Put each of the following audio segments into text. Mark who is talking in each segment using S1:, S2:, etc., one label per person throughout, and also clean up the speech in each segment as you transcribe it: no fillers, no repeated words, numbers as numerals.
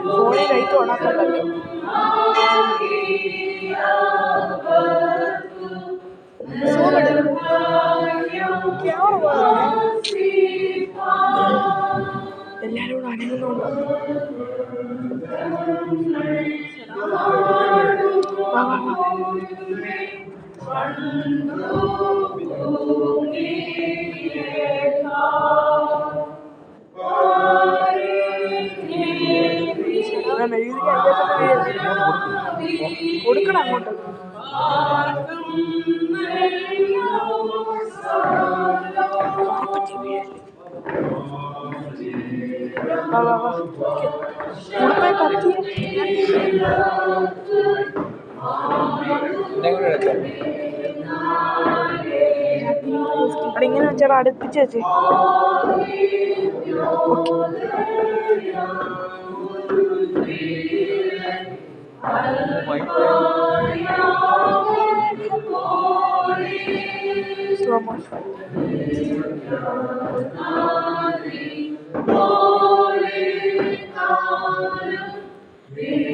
S1: ഫോണിൽ ലൈറ്റ് ഓണാക്കണ്ടല്ലോ. എല്ലാരും കൂടെ അനങ്ങുന്നുണ്ടോ? കൊടുക്കണം അങ്ങോട്ട്. ഇങ്ങനെ വെച്ചാൽ അടുപ്പിച്ച് വെച്ചേ. Slow motion.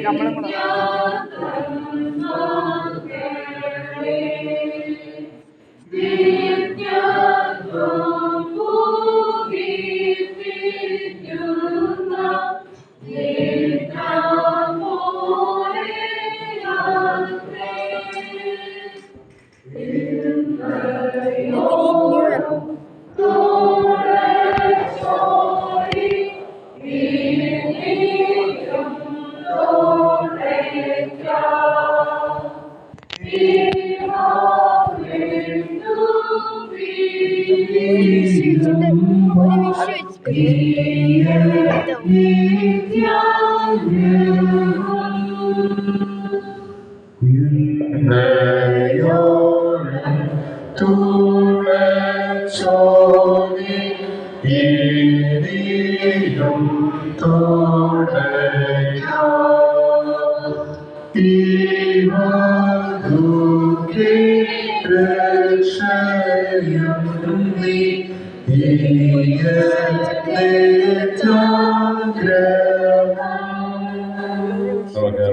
S1: നമ്മളും കൂടെ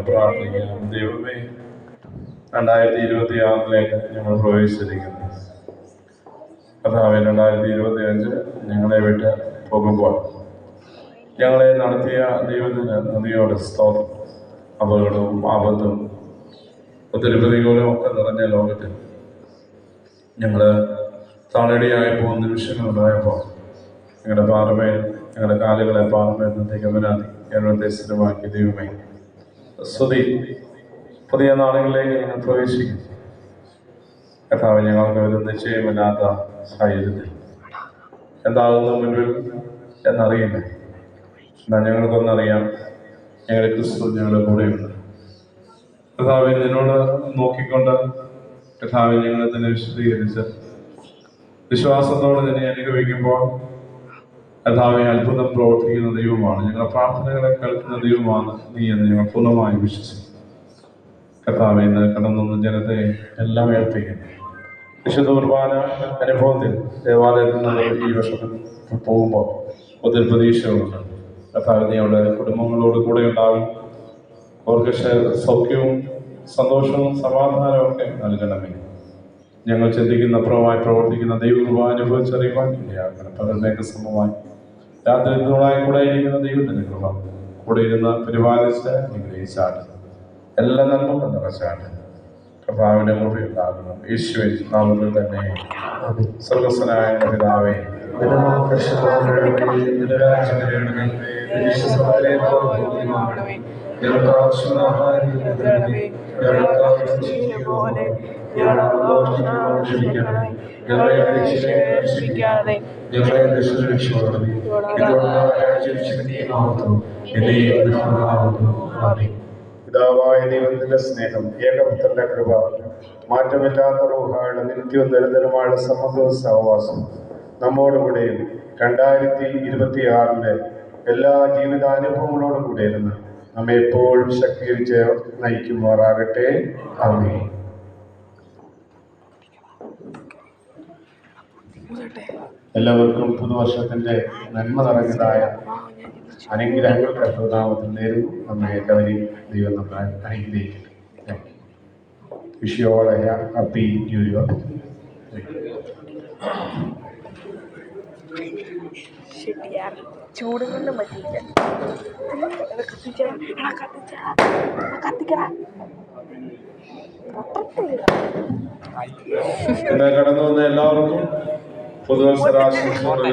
S2: പ്രാർത്ഥിക്കാം. ദൈവമേ, 2026 ഞങ്ങൾ പ്രവേശിച്ചിരിക്കുന്നു. കർത്താവേ, 2025 ഞങ്ങളെ വിട്ട് പോകുമ്പോൾ ഞങ്ങളെ നടത്തിയ ദൈവത്തിന് നദിയോടെ സ്തോത്രം. അപകടവും ആപത്തും ഒത്തിരി പ്രതികൂലവും ഒക്കെ നിറഞ്ഞ ലോകത്തിൽ ഞങ്ങൾ താളടിയായി പോകുന്ന നിമിഷങ്ങളുണ്ടായപ്പോൾ ഞങ്ങളുടെ പാറമേൽ ഞങ്ങളുടെ കാലുകളെ പാറമേൽ നിന്നേക്കവനാതി കേരളത്തെ സ്ഥിരമാക്കി ദൈവമേ സ്തുതി. പുതിയ നാളുകളിലേക്ക് ഞങ്ങൾ പ്രവേശിക്കും. കർത്താവ്, ഞങ്ങൾക്ക് ഒരു നിശ്ചയമില്ലാത്ത സാഹചര്യത്തിൽ എന്താകുന്നു മുൻപിൽ എന്നറിയില്ല. എന്നാൽ ഞങ്ങൾക്കൊന്നറിയാം, ഞങ്ങളുടെ ക്രിസ്തു ഞങ്ങളുടെ കൂടെയുണ്ട്. കർത്താവിനെ നിന്നോട് നോക്കിക്കൊണ്ട് കർത്താവിനെ ഞങ്ങളെ തന്നെ വിശദീകരിച്ച് വിശ്വാസത്തോടെ തന്നെ അനുഭവിക്കുമ്പോൾ കർത്താവെ അത്ഭുതം പ്രവർത്തിക്കുന്ന ദൈവമാണ്. ഞങ്ങളുടെ പ്രാർത്ഥനകളെ കേൾക്കുന്ന ദൈവമാണ് നീ എന്ന് ഞങ്ങൾ പൂർണ്ണമായി വിശ്വസിക്കും. കർത്താവെ, ഇന്ന് കടന്നൊന്ന് ജനത്തെ എല്ലാം ഏൽപ്പിക്കുന്നു. വിശുദ്ധ കുർബാന അനുഭവത്തിൽ ദേവാലയത്തിൽ നിന്ന് ഈ വർഷത്തിൽ പോകുമ്പോൾ ഒത്തിരി പ്രതീക്ഷകളുണ്ട്. കർത്താവ്, നീ അവിടെ കുടുംബങ്ങളോട് കൂടെ ഉണ്ടാകും. അവർക്ക് സൗഖ്യവും സന്തോഷവും സമാധാനവും ഒക്കെ നൽകണമേ. ഞങ്ങൾ ചിന്തിക്കുന്ന അപ്പുറമായി പ്രവർത്തിക്കുന്ന ദൈവകൃപ അനുഭവിച്ചറിയുവാൻ ഇടയാക്കണം. പകലിനേക്ക് സമമായി രാത്രി കൂടെ ഇരിക്കുന്ന ദൈവത്തിൻ്റെ കൃപ കൂടെ ഇരുന്ന് പരിപാലിച്ച് അനുഗ്രഹിച്ചാട്ട് എല്ലാ നന്മ നിറച്ചാട്ട് കർത്താവിൻ്റെ കൃപയുണ്ടാകണം. യേശുവിൻ നാമത്തിൽ തന്നെ. സ്വർഗസ്ഥനായ പിതാവേ, ഞങ്ങൾക്ക് ആവശ്യമുള്ള ആഹാരം പിതാവായ ദൈവത്തിന്റെ സ്നേഹം, ഏകപുത്രന്റെ കൃപ, മാറ്റമില്ലാത്ത റൂഹായുടെ നിത്യവും നിരന്തരമായ സംബന്ധവും സഹവാസം നമ്മോടുകൂടെയും 2026 എല്ലാ ജീവിതാനുഭവങ്ങളോടും കൂടെ ഇരുന്ന് നമ്മെ എപ്പോഴും ശക്തീകരിച്ച് നയിക്കുമാറാകട്ടെ. ആമേൻ. എല്ലാവർക്കും പുതുവർഷത്തിന്റെ നന്മ നിറഞ്ഞതായ അനുഗ്രഹങ്ങൾ കർത്തൃനാമത്തിൽ നേരുന്നു. നമ്മെ എല്ലാവരെയും ദൈവം നമ്മളെ അനുഗ്രഹിക്കട്ടെ. Wish you all A happy new year.
S1: ചൂട് കൊണ്ട് പറ്റിയില്ല. കത്തിക്കടാ
S2: കടന്നു വന്ന എല്ലാവർക്കും പുതുവത്സരാശംസകൾ